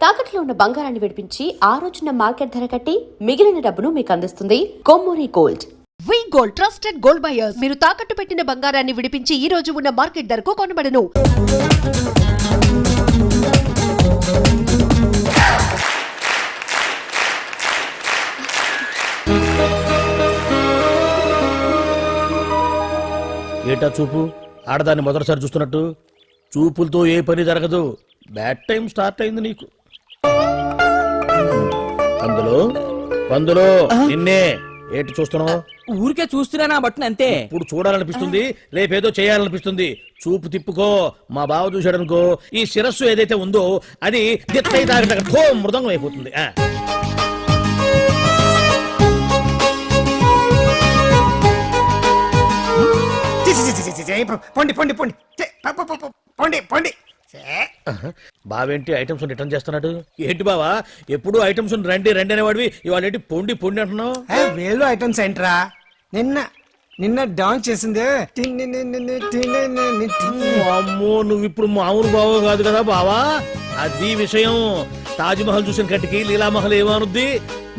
తాకట్లో ఉన్న బంగారాన్ని విడిపించి ఆ రోజున మార్కెట్ ధర కట్టి మిగిలిన డబ్బును మీకు అందిస్తుంది కొమ్మూరి గోల్డ్. వి గోల్డ్ ట్రస్టెడ్ గోల్డ్ బయర్స్. మీరు తాకట్టు పెట్టిన బంగారాన్ని విడిపించి ఈ రోజు ఉన్న మార్కెట్ ధరకు కొనబడను. ఏటా చూపు ఆడదాన్ని మొదటిసారి చూస్తున్నట్టు చూపులతో ఏ పని జరగదు. బ్యాడ్ టైం స్టార్ట్ అయింది నీకు. పందులో నిన్నే ఏటి చూస్తున్నావు? ఊరికే చూస్తున్నా బట్టిన అంతే. ఇప్పుడు చూడాలనిపిస్తుంది, రేపేదో చేయాలనిపిస్తుంది. చూపు తిప్పుకో. మా బావ చూశాడనుకో, ఈ శిరస్సు ఏదైతే ఉందో అది దిత్తై తాగట మృదంగం అయిపోతుంది. పొండి పొండి పొండి పొండి పొండి. బావేంటి ఐటమ్స్ రిటర్న్ చేస్తున్నాడు? ఏంటి బావా ఎప్పుడు ఐటమ్స్ రండి రండి అనేవాడివి, ఇవాళ ఏంటి పొండి పొండి అంటున్నావు? వేలు ఐటమ్స్ ఏంట్రా? నిన్న డాన్స్ చేసిందే. అమ్మో, నువ్వు ఇప్పుడు మామూలు బావ కాదు కదా బావా. అది విషయం. తాజ్ మహల్ చూసిన కట్టికి లీలామహల్ ఏమనుద్ది?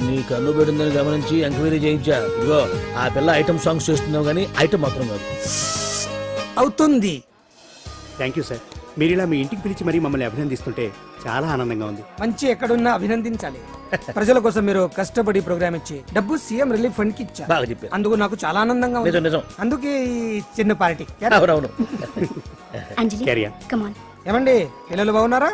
నీ కన్ను పెడిందని గమనించి ఎంక్వైరీ చేయించా. ఇదిగో ఆ పిల్ల ఐటమ్ సాంగ్స్ చేస్తున్నావు కానీ ఐటమ్ మాత్రం కాదు. అవుతుంది. Thank you sir. మీరు ఇలా మీ ఇంటికి పిలిచి మరీ మమ్మల్ని అభినందిస్తుంటే చాలా ఆనందంగా ఉంది. మంచి ఎక్కడున్నా అభినందించాలి. ప్రజల కోసం మీరు కష్టపడి ప్రోగ్రామ్ ఇచ్చి డబ్బు సీఎం రిలీఫ్ ఫండ్ కి ఇచ్చారు. బాగా చెప్పారు. అందుకు నాకు చాలా ఆనందంగా ఉంది. నిజం. అందుకే ఈ చిన్న పార్టీ. అవునవును. క్యారియా. ఏమండి పిల్లలు బాగున్నారా?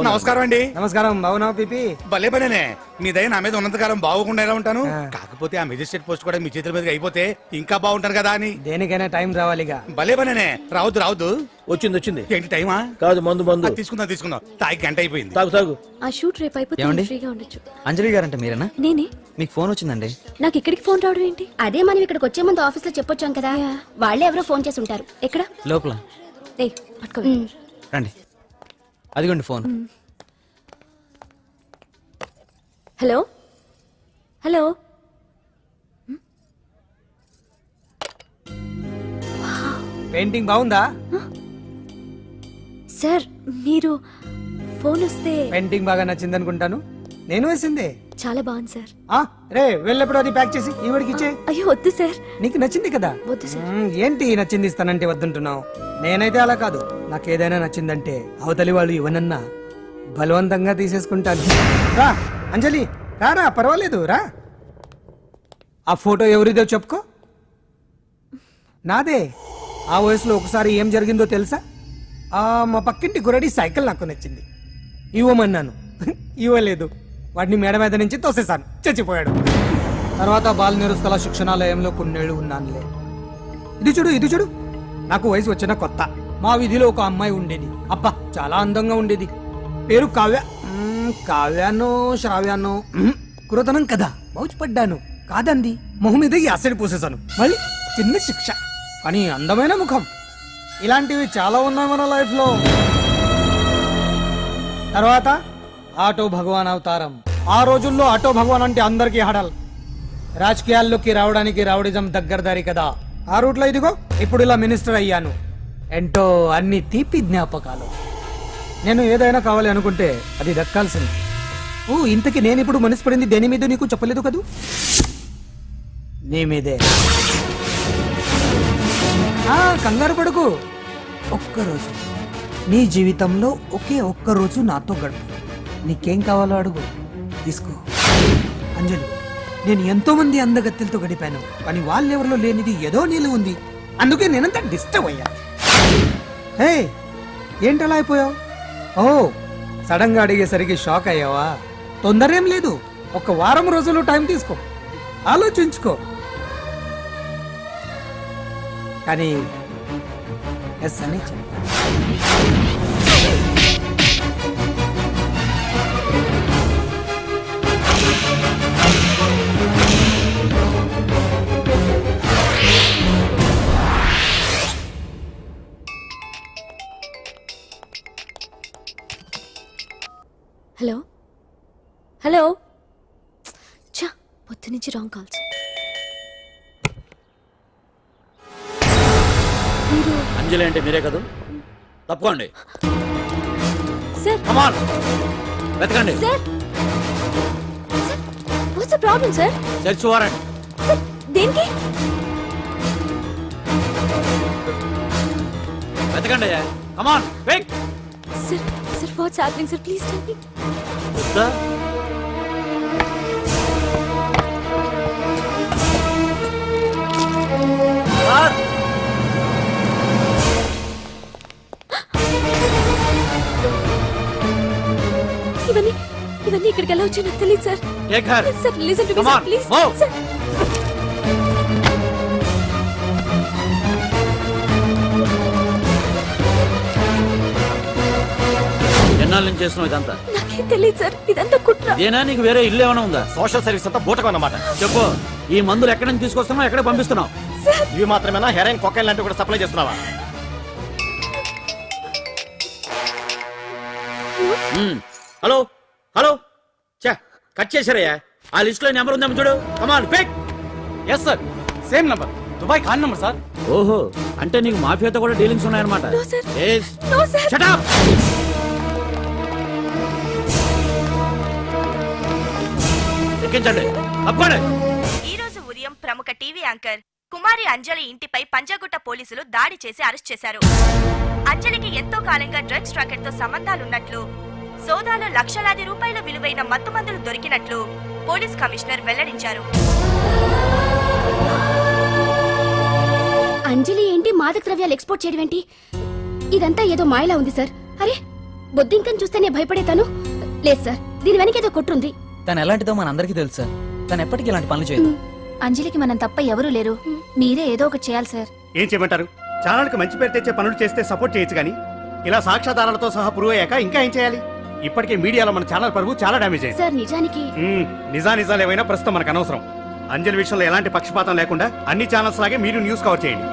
నమస్కారం అండి. నమస్కారం. బాగున్నావు పిపి? భలే పనేనే. మీ దయ నా మీద ఉన్నంతకాలం బాగుకుండా ఎలా ఉంటాను. కాకపోతే ఆ మెజిస్ట్రేట్ పోస్ట్ కూడా మీ చేతుల మీద అయిపోతే ఇంకా బాగుంటాను కదా అని. దేనికైనా టైం రావాలిగా. భలే పనేనే. రావద్దు. వచ్చింది. ఏంటి టైమా? కాదు మందు. తీసుకుందాం. తాగి గంట అయిపోయింది. తాగు. ఆ షూట్ రేపు అయిపోతే ఫ్రీగా ఉండొచ్చు. అంజలి గారంటే మీరేనా? నేనే. మీకు ఫోన్ వచ్చిందండి. నాకు ఇక్కడికి ఫోన్ రావడం ఏంటి? అదే మనం ఇక్కడికి వచ్చే ముందు ఆఫీస్ లో చెప్పొచ్చాం కదా, వాళ్ళే ఎవరో ఫోన్ చేసి ఉంటారు. ఎక్కడ? లోపల. ఏయ్ పట్టుకో. రండి, అదిగోండి ఫోన్. Hello hello. పెయింటింగ్ బాగుందా? సార్ మీరు ఫోన్ వస్తే. పెయింటింగ్ బాగా నచ్చింది అనుకుంటాను. నేను వేసిందే. చాలా బాగుంది సార్. రే వెళ్ళప్పుడు అది ప్యాక్ చేసి ఈవిడికి ఇచ్చే. అయ్యో వద్దు సార్. నీకు నచ్చింది కదా. వద్దు సార్. ఏంటి నచ్చింది ఇస్తానంటే వద్దంటున్నావు? నేనైతే అలా కాదు. నాకు ఏదైనా నచ్చిందంటే అవతలి వాళ్ళు ఇవ్వనన్నా బలవంతంగా తీసేసుకుంటాను. రా అంజలి, రారా, పర్వాలేదు రా. ఆ ఫోటో ఎవరిదో చెప్పుకో. నాదే. ఆ వయసులో ఒకసారి ఏం జరిగిందో తెలుసా? మా పక్కింటి గురడి సైకిల్ నాకు నచ్చింది. ఇవ్వమన్నాను, ఇవ్వలేదు. వాడిని మేడ మీద నుంచి తోసేశాను, చచ్చిపోయాడు. తర్వాత బాల నిరుస్తల శిక్షణాలయంలో కొన్నేళ్లు ఉన్నానులే. ఇది చూడు. నాకు వయసు వచ్చిన కొత్త. మా వీధిలో ఒక అమ్మాయి ఉండేది. అబ్బా చాలా అందంగా ఉండేది. పేరు కావ్యానో శ్రావ్యానో. కురతనం కదా, మౌచిపడ్డాను. కాదండి, మొహం మీద యాసిడ్ పూసేశాను. మళ్ళీ చిన్న శిక్ష, కానీ అందమైన ముఖం. ఇలాంటివి చాలా ఉన్నాయి మన లైఫ్ లో. తర్వాత ఆటో భగవాన్ అవతారం. ఆ రోజుల్లో ఆటో భగవాన్ అంటే అందరికీ హడల్. రాజకీయాల్లోకి రావడానికి రౌడిజం దగ్గరదారి కదా. ఆ రూట్లో ఇదిగో ఇప్పుడు ఇలా మినిస్టర్ అయ్యాను. ఏంటో అన్ని తీపి జ్ఞాపకాలు. నేను ఏదైనా కావాలి అనుకుంటే అది దక్కాల్సింది. ఇంతకీ నేను ఇప్పుడు మనసు పడింది దేని మీద నీకు చెప్పలేదు కదూ? నీ మీదే. కంగారు పడుకు. ఒక్కరోజు నీ జీవితంలో ఒక్కరోజు నాతో గడుపు. నీకేం కావాలో అడుగు, తీసుకో. అంజలి, నేను ఎంతో మంది అందగత్తెలతో గడిపాను, కానీ వాళ్ళెవరిలో లేనిది ఏదో నీళ్ళు ఉంది. అందుకే నేనంతా డిస్టర్బ్ అయ్యా. ఏంటలా అయిపోయావు? సడన్ గా అడిగేసరికి షాక్ అయ్యావా? తొందర ఏం లేదు, ఒక వారం రోజులు టైం తీసుకో, ఆలోచించుకో. కానీ ఎస్ అని చెప్పాను. హలో. చా, పొద్దు నుంచి రాంగ్ కాల్స్. అంజలి అంటే మీరే కదా? తప్పుకోండి సార్. కమాన్ వెతకండి. Sir what's the problem sir? Search warrant. Sir దేనికి? వెతకండి. Come on quick. Sir sir what's happening sir? Please tell me. Sir ఇవన్నీ ఇవన్నీ ఇక్కడికి ఎలా వచ్చాయో నాకు తెలియదు sir. Take her. Sir listen to me Come sir on, please. move. Sir ఎన్నాళ్ళ నుంచి చేస్తున్నావు ఇదంతా? నాకేం తెలియదు సార్, ఇదంతా కుట్ర. ఇదేనా నీకు వేరే ఇల్లు ఏమైనా ఉందా? సోషల్ సర్వీస్ అంతా బూటకం అన్నమాట. చెప్పు, ఈ మందులు ఎక్కడి నుంచి తీసుకొస్తున్నావు, ఎక్కడ పంపిస్తున్నావు? ఇవి మాత్రమేనా? హెరైన్ కొకైన్ లాంటివి కూడా సప్లై చేస్తున్నావా? హలో హలో చా కట్ చేశారయ్యా. ఆ లిస్ట్ లో నెంబర్ ఉందేమో చూడు. Come on pick. Yes sir, same number, Dubai Khan number sir. ఓహో, అంటే నీకు మాఫియాతో కూడా డీలింగ్స్ ఉన్నాయన్నమాట. No, sir. Yes. No sir. Shut up. ఎక్కించండి. తప్పకోండి. ఈ రోజు ఉదయం ప్రముఖ టీవీ యాంకర్ కుమారి అంజలి ఇంటిపై పంజాగుట్ట పోలీసులు దాడి చేసి అరెస్ట్ చేశారు. అంజలికి ఎంతో కాలంగా డ్రగ్స్ రాకెట్ తో సంబంధాలున్నట్లు, సోదాలో లక్షలాది రూపాయల విలువైన మత్తుమందులు దొరికినట్లు పోలీస్ కమిషనర్ వెల్లడించారు. అంజలి ఏంటి మాదక ద్రవ్యాలు ఎక్స్పోర్ట్ చేయడం ఏంటి? ఇదంతా ఏదో మాయలా ఉంది సార్. అరే బొద్దింకని చూస్తేనే భయపడేతాను. లేదు సార్, దీని వెనక ఏదో కొట్టుంది. తను ఎలాంటిదో మన అందరికీ తెలుసు సార్. తను ఎప్పటికీ ఇలాంటి పనులు చేయదు. అంజలికి మనం తప్ప ఎవరూ లేరు. మీరే ఏదో ఒకటి చేయాలి సార్. ఏం చేయమంటారు? ఛానల్కి మంచి పేరు తెచ్చే పనులు చేస్తే సపోర్ట్ చేయొచ్చు కానీ ఇలా సాక్ష్యాధారాలతో సహా ప్రూవ్ అయ్యాక ఇంకా ఏం చేయాలి? ఇప్పటికే మీడియాలో మన ఛానల్ పరువు చాలా డ్యామేజ్ అయింది. సార్ నిజానికి నిజాలు ఏమైనా ప్రస్తుతం మనకు అనవసరం. అంజలి విషయంలో ఎలాంటి పక్షపాతం లేకుండా అన్ని ఛానల్స్ లాగే మీరు న్యూస్ కవర్ చేయండి.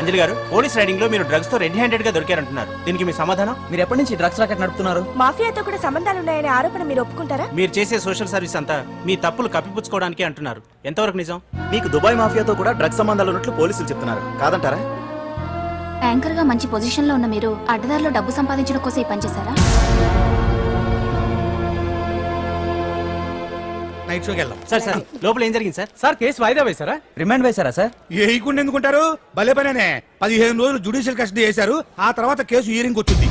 అంజలి గారు, పోలీస్ రైడింగ్ లో మీరు డ్రగ్స్ తో రెడ్ హ్యాండెడ్ గా దొరికారంటున్నారు. దీనికి మీ సమాధానం? మీరు ఎప్పటి నుంచి డ్రగ్స్ రాకెట్ నడుపుతున్నారు? మాఫియాతో కూడా సంబంధాలున్నాయనే ఆరోపణ మీరు ఒప్పుకుంటారా? మీరు చేసే సోషల్ సర్వీస్ అంతా మీ తప్పులు కప్పిపుచ్చుకోవడానికి అంటున్నారు. ఎంతవరకు నిజం? మీకు దుబాయ్ మాఫియాతో కూడా డ్రగ్స్ సంబంధాలు ఉన్నట్లు పోలీసులు చెప్తున్నారు. కాదంటారా? యాంకర్ గా మంచి పొజిషన్ లో ఉన్న మీరు అడ్డదారిలో డబ్బు సంపాదించడం కోసం ఈ పని చేశారా? నైట్ షోకి వెళ్దాం. సార్ సార్, లోపల ఏం జరిగింది సార్? సార్ కేసు వాయిదా వేశారా? రిమాండ్ వేశారా సార్? ఏయకుండా ఎందుకుంటారు? భలే పనేనే. 15 రోజులు జుడిషియల్ కస్టడీ చేశారు. ఆ తర్వాత కేసు హియరింగ్ వచ్చింది.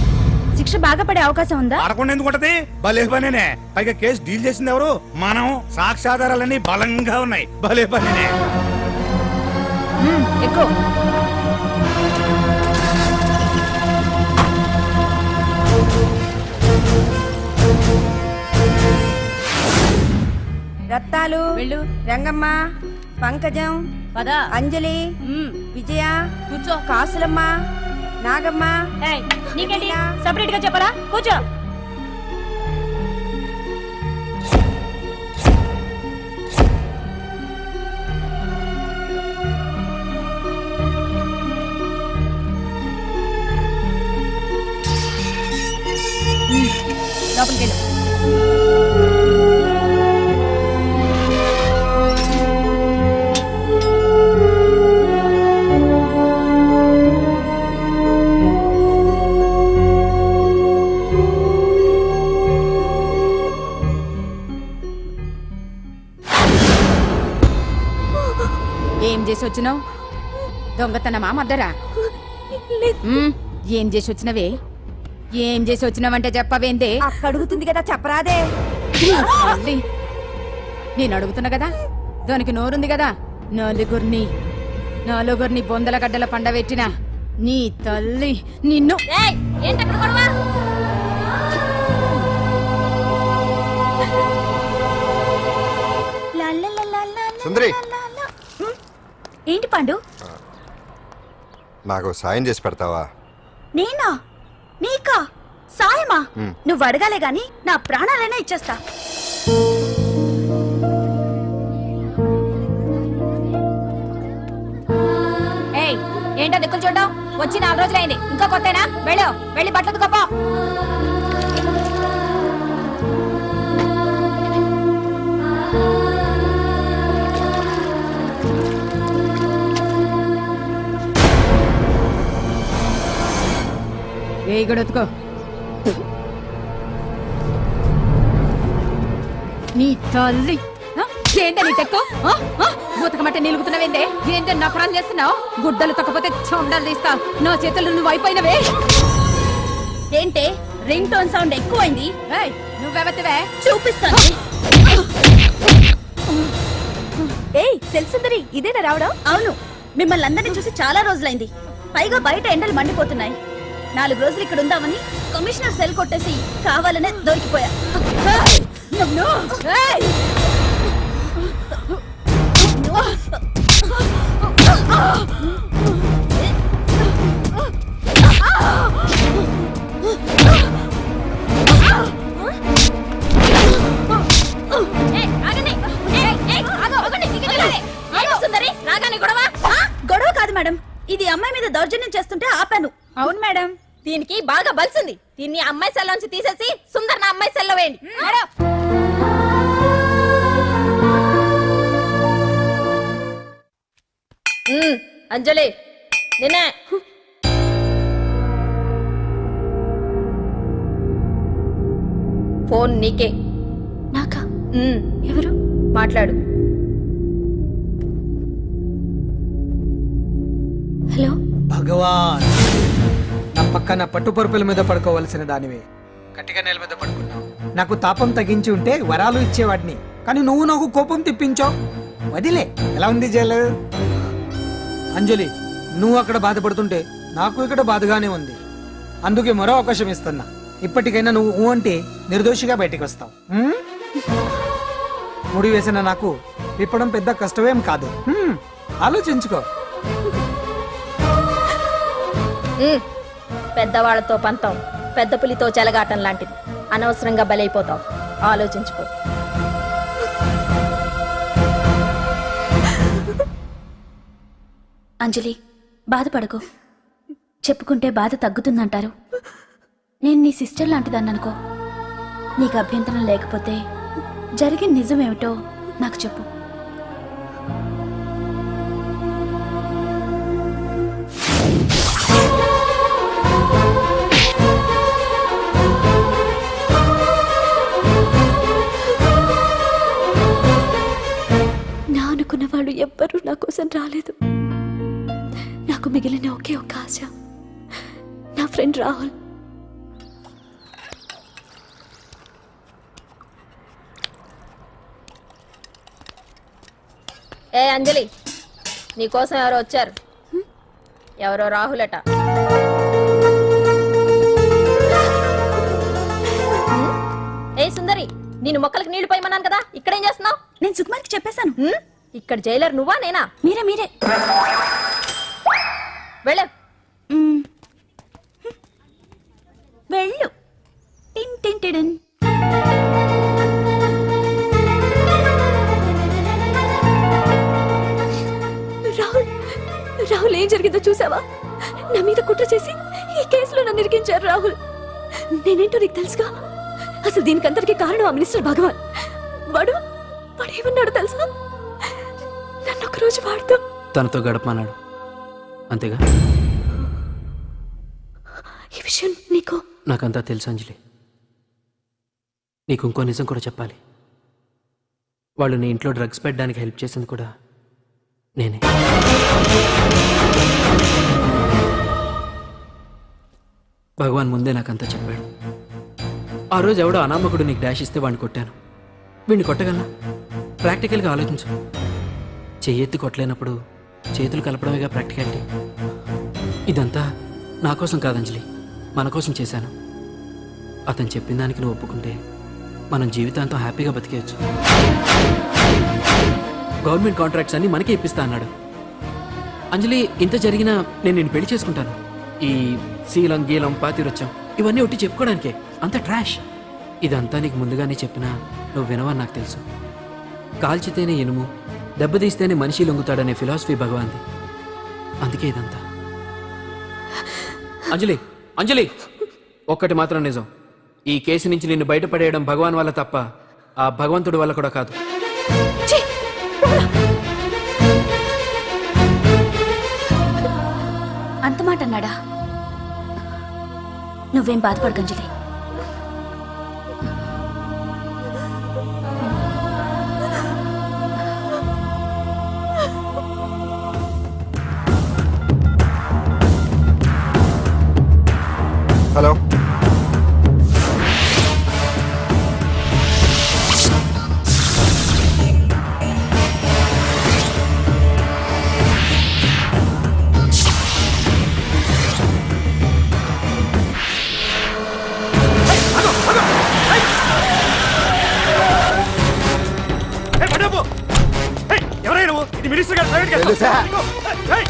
శిక్ష బాగా పడే అవకాశం ఉందా? పడకుండా ఎందుకుంటది? భలే పనేనే. పైగా కేసు డీల్ చేసింది ఎవరు? మనం. సాక్ష్యాధారాలన్నీ బలంగా ఉన్నాయి. భలే పనేనే. ఎక్కువ రత్నాలు, రంగమ్మ, పంకజం, అంజలి, విజయ, కూర్చో, కాసులమ్మ, నాగమ్మ. నీకేంటి సపరేట్ గా చెప్పరా? కూర్చో. లోపలికి వెళ్ళు. ఏం చేసి వచ్చినావు? దొంగతనమా మద్దరా? ఏం చేసి వచ్చినవే? ఏం చేసి వచ్చినావంటే చెప్పవేందే? అడుగుతుంది కదా, చెప్పరాదే. నేను అడుగుతున్నా కదా, దానికి నోరుంది కదా. నలుగురిని బొందల గడ్డల పండబెట్టిన నీ తల్లి నిన్ను. సుందరి, ఏంటి పండు? నాకు సాయం చేసి పెడతావా? నేనా? నీకా సాయమా? నువ్వు అడగాలే గాని నా ప్రాణాలైనా ఇచ్చేస్తా. ఏయ్, ఏంటో దిక్కులు చూడడం? వచ్చి 4 రోజులైంది, ఇంకా కొత్తేనా? వెళ్ళి బట్టలు కప్ప. ఏ గడొత్తుకో నీ తల్లి ఏంటే నీ తెక్కు ఉతకమంటే నిలుగుతున్నావేందే ఏంటే నఫరాలు చేస్తున్నావు గుడ్డలు తొక్కపోతే చొండాలు తీస్తా నా చేతులు నువ్వు అయిపోయినవే ఏంటే రింగ్ టోన్ సౌండ్ ఎక్కువైంది నువ్వెవతివే చూపిస్తాను ఏయ్ సెల్సుందరి ఇదేనా రావడం? అవును మిమ్మల్ని అందరినీ చూసి చాలా రోజులైంది పైగా బయట ఎండలు మండిపోతున్నాయి 4 రోజులు ఇక్కడ ఉందామని కమిషనర్ సెల్ కొట్టేసి కావాలనే దొరికిపోయా గొడవ కాదు మేడం ఇది అమ్మాయి మీద దౌర్జన్యం చేస్తుంటే ఆపాను అవును మేడం దీనికి బాగా బలిసింది దీన్ని అమ్మాయి సెల్ నుంచి తీసేసి సుందర్ నా అమ్మాయి సెల్లో వేయండి అంజలి నిన్నే ఫోన్ నీకే నాకా? ఎవరు? మాట్లాడు హలో భగవాన్ నా పక్కన పట్టుపరుపుల మీద పడుకోవలసిన దానివే గట్టిగా నేల మీద పడుకున్నావు నాకు తాపం తగ్గించి ఉంటే వరాలు ఇచ్చేవాడిని కానీ నువ్వు నాకు కోపం తెప్పించావు వదిలే ఎలా ఉంది జైలు అంజలి నువ్వు అక్కడ బాధపడుతుంటే నాకు ఇక్కడ బాధగానే ఉంది అందుకే మరో అవకాశం ఇస్తున్నా ఇప్పటికైనా నువ్వు ఊ అంటే నిర్దోషిగా బయటికి వస్తావు ముడి వేసిన నాకు విప్పడం పెద్ద కష్టమేం కాదు ఆలోచించుకో పెద్దవాళ్లతో పంతం పెద్ద పులితో చెలగాటం లాంటిది అనవసరంగా బలైపోతావు ఆలోచించుకో అంజలి బాధపడకు చెప్పుకుంటే బాధ తగ్గుతుందంటారు నేను నీ సిస్టర్ లాంటిదాన్ని అనుకో నీకు అభ్యంతరం లేకపోతే జరిగిన నిజమేమిటో నాకు చెప్పు నా అనుకున్న వాళ్ళు ఎవ్వరూ నా కోసం రాలేదు నాకు మిగిలిన ఒకే ఒక ఆశ నా ఫ్రెండ్ రాహుల్ ఏ అంజలి నీకోసం ఎవరో వచ్చారు ఎవరో రాహులట ఏ సుందరి నేను మొక్కలకు నీళ్లు పోయమన్నాను కదా ఇక్కడేం చేస్తున్నావు నేను సుకుమార్కి చెప్పేశాను. ఇక్కడ జైలర్ నువ్వా నేనా మీరే వెళ్ళ వెళ్ళు టిన్ టిన్ టిడిన్. రాహుల్ రాహుల్ ఏం జరిగిందో చూసావా నా మీద కుట్ర చేసి ఈ కేసులో నన్ను ఇరికించారు రాహుల్ నేనేంటో నీకు తెలుసుగా అసలు దీనికంతటికీ కారణం ఆ మినిస్టర్ భగవాన్ వాడు ఏమన్నాడు తెలుసా నన్ను ఒకరోజు వాడుతూ తనతో గడపమన్నాడు అంతేగా ఈ విషయం నీకు నాకంతా తెలుసు అంజలి నీకు ఇంకో నిజం కూడా చెప్పాలి వాళ్ళు నీ ఇంట్లో డ్రగ్స్ పెట్టడానికి హెల్ప్ చేసింది కూడా నేనే భగవాన్ ముందే నాకంతా చెప్పాడు ఆ రోజు ఎవడో అనామకుడు నీకు డాష్ ఇస్తే వాడిని కొట్టాను వీడిని కొట్టగలనా ప్రాక్టికల్గా ఆలోచించు చెయ్యెత్తి కొట్టలేనప్పుడు చేతులు కలపడమేగా ప్రాక్టికాలిటీ ఇదంతా నా కోసం కాదంజలి మన కోసం చేశాను అతను చెప్పిన దానికి నువ్వు ఒప్పుకుంటే మనం జీవితాంతం హ్యాపీగా బతికేయచ్చు గవర్నమెంట్ కాంట్రాక్ట్స్ అన్ని మనకే ఇప్పిస్తా అన్నాడు అంజలి ఇంత జరిగినా నేను నిన్ను పెళ్లి చేసుకుంటాను ఈ శీలం గీలం పాతిరొచ్చం ఇవన్నీ ఒట్టి చెప్పుకోవడానికే అంత ట్రాష్ ఇదంతా నీకు ముందుగానే చెప్పినా నువ్వు వినవని నాకు తెలుసు కాల్చితేనే ఇనుము దెబ్బతీస్తేనే మనిషి లొంగుతాడనే ఫిలాసఫీ భగవాన్ది అందుకే ఇదంతా అంజలి అంజలి ఒక్కటి మాత్రం నిజం ఈ కేసు నుంచి నిన్ను బయటపడేయడం భగవాన్ వల్ల తప్ప ఆ భగవంతుడి వల్ల కూడా కాదు అంత మాట అన్నాడా నువ్వేం బాధపడకు అంజలి. హలో, ఎవరైనా నువ్వు? ఇది మినిస్టర్ గారు ప్రైవేట్ గెస్ట్ హౌస్. తెలుసా? ఏయ్!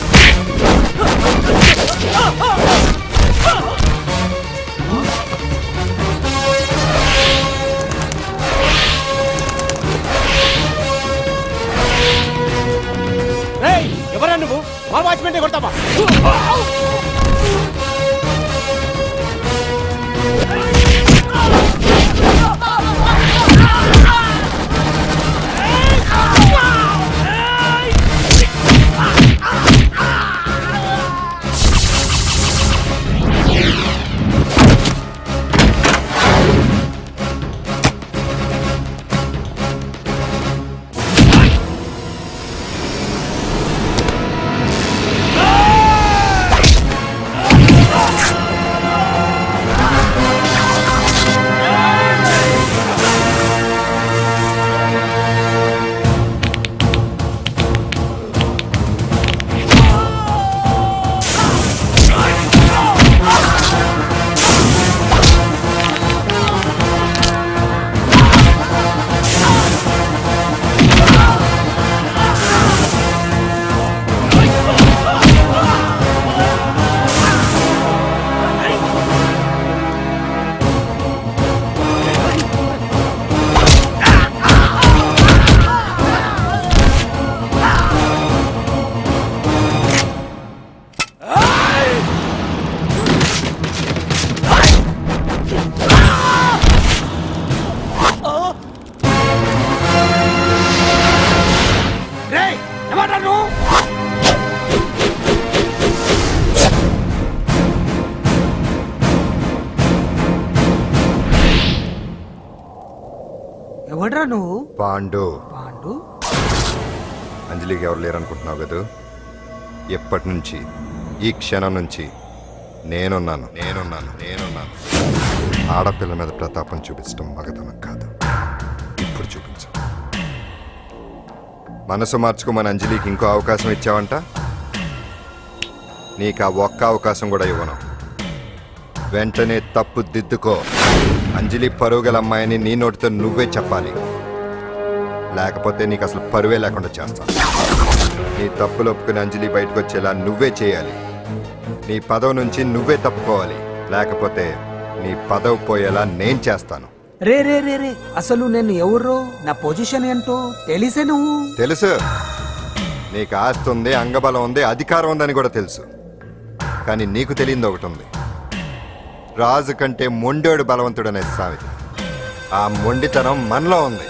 ఏయ్! ఎవరా నువ్వు? మా వాచ్మెన్ కొడతావా? ఎవడ్రా నువ్వు? పాండు. పాండు? అంజలికి ఎవరు లేరనుకుంటున్నావు కదా? ఎప్పటి నుంచి, ఈ క్షణం నుంచి నేనున్నాను. ఆడపిల్ల మీద ప్రతాపం చూపించడం మగతనం కాదు. ఇప్పుడు చూపించు. మనసు మార్చుకోమని అంజలికి ఇంకో అవకాశం ఇచ్చావంట. నీకు ఆ ఒక్క అవకాశం కూడా ఇవ్వను. వెంటనే తప్పు దిద్దుకో. అంజలి పరుగల అమ్మాయిని నీ నోటితో నువ్వే చెప్పాలి, లేకపోతే నీకు అసలు పరువే లేకుండా చేస్తాను. నీ తప్పులు ఒప్పుకుని అంజలి బయటకు వచ్చేలా నువ్వే చేయాలి. నీ పదవి నుంచి నువ్వే తప్పుకోవాలి, లేకపోతే నీ పదవి పోయేలా నేను చేస్తాను. రే రే రే రే అసలు నేను ఎవరో, నా పొజిషన్ ఏంటో తెలిసే నువ్వు? తెలుసు. నీకు ఆస్తి ఉంది, అంగబలం ఉంది, అధికారం ఉందని కూడా తెలుసు. కానీ నీకు తెలియదు ఒకటి ఉంది. రాజు కంటే మొండోడు బలవంతుడనే సామెత. ఆ మొండితనం మనలో ఉంది.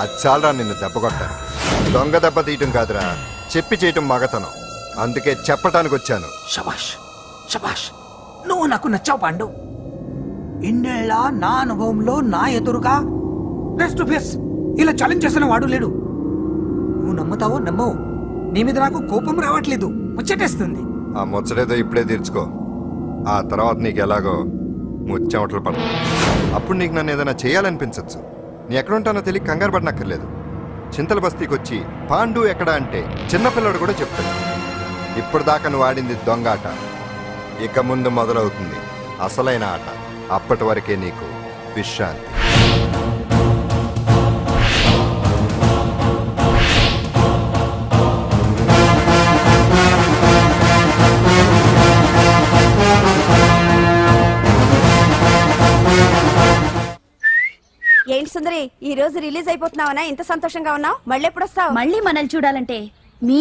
అది చాలరా నిన్ను దెబ్బ కొట్టాను. దొంగ దెబ్బ తీయటం కాదురా, చెప్పి చేయటం మగతనం. అందుకే చెప్పటానికి వచ్చాను. శబాష్ శబాష్, నువ్వు నాకు నచ్చావు పాండు. ఇన్నేళ్ళ నా అనుభవంలో నా ఎదురుగా ఫేస్ టు ఫేస్ ఇలా ఛాలెంజ్ చేసిన వాడు లేడు. నువ్వు నమ్ముతావో నమ్మవు, నీ మీద నాకు కోపం రావట్లేదు, ముచ్చటేస్తుంది. ఆ ముచ్చటేదో ఇప్పుడే తీర్చుకో. ఆ తర్వాత నీకు ఎలాగో ముచ్చెమటలు పడతాయి. అప్పుడు నీకు నన్ను ఏదైనా చేయాలనిపించచ్చు. నీ ఎక్కడుంటానో తెలియ కంగారు పడనక్కర్లేదు. చింతల బస్తీకి వచ్చి పాండు ఎక్కడ అంటే చిన్నపిల్లడు కూడా చెప్తాడు. ఇప్పుడు దాకా నువ్వు ఆడింది దొంగ ఆట. ఇక ముందు మొదలవుతుంది అసలైన ఆట. అప్పటి వరకే నీకు విశ్రాంతి. ఏంటి సుందరి, ఈ రోజు రిలీజ్ అయిపోతున్నావనా? ఇంత సంతోషంగా ఉన్నావు? మళ్ళీ ఎప్పుడు వస్తావు? మళ్ళీ మనల్ని చూడాలంటే